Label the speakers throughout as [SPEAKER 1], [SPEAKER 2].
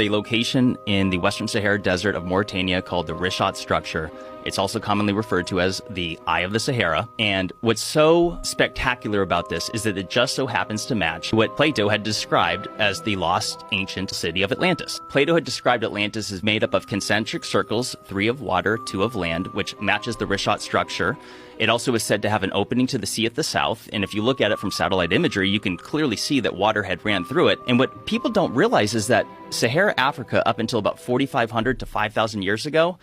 [SPEAKER 1] A location in the Western Sahara Desert of Mauritania called the Richat structure. It's also commonly referred to as the Eye of the Sahara. And what's so spectacular about this is that it just so happens to match what Plato had described as the lost ancient city of Atlantis. Plato had described Atlantis as made up of concentric circles, 3 of water, 2 of land, which matches the Richat structure. It also is said to have an opening to the sea at the south, and if you look at it from satellite imagery, you can clearly see that water had ran through it. And what people don't realize is that Sahara Africa, up until about 4,500 to 5,000 years ago,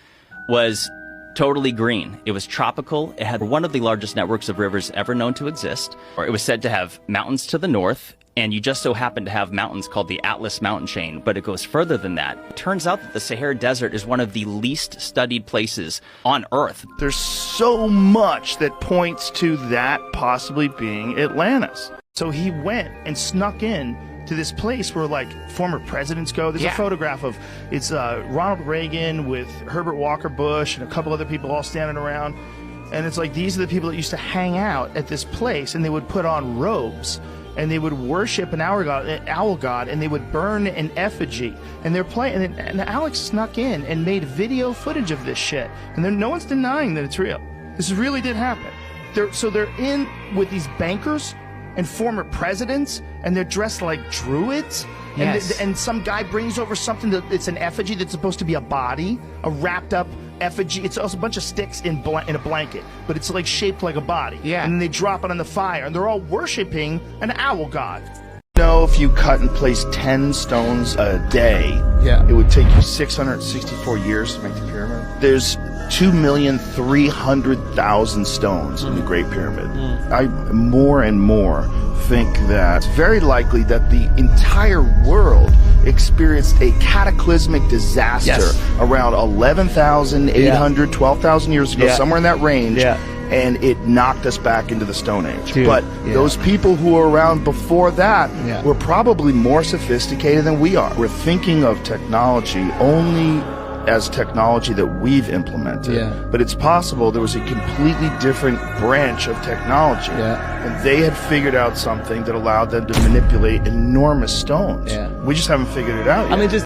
[SPEAKER 1] was totally green. It was tropical. It had one of the largest networks of rivers ever known to exist. It was said to have mountains to the north, and you just so happen to have mountains called the Atlas mountain chain, but it goes further than that. It turns out that the Sahara Desert is one of the least studied places on Earth.
[SPEAKER 2] There's so much that points to that possibly being Atlantis. So he went and snuck in to this place where, like, former presidents go. There's a photograph of, it's Ronald Reagan with Herbert Walker Bush and a couple other people all standing around. And it's like, these are the people that used to hang out at this place, and they would put on robes, and they would worship an owl god, and they would burn an effigy. And they're playing, and Alex snuck in and made video footage of this shit. And then no one's denying that it's real. This really did happen. So they're in with these bankers and former presidents, and they're dressed like druids.
[SPEAKER 3] Yes.
[SPEAKER 2] And some guy brings over something it's an effigy that's supposed to be a body, a wrapped up effigy. It's also a bunch of sticks in a blanket, but it's like shaped like a body.
[SPEAKER 3] Yeah.
[SPEAKER 2] And then they drop it on the fire, and they're all worshiping an owl god. You know, if you cut and place 10 stones a day, it would take you 664 years to make the pyramid. There's 2,300,000 stones in the Great Pyramid. I more and more think that it's very likely that the entire world experienced a cataclysmic disaster around 11,800, 12,000 years ago, somewhere in that range, and it knocked us back into the Stone Age. But those people who were around before that were probably more sophisticated than we are. We're thinking of technology only as technology that we've implemented. But it's possible there was a completely different branch of technology, and they had figured out something that allowed them to manipulate enormous stones. We just haven't figured it out yet.
[SPEAKER 3] I mean, just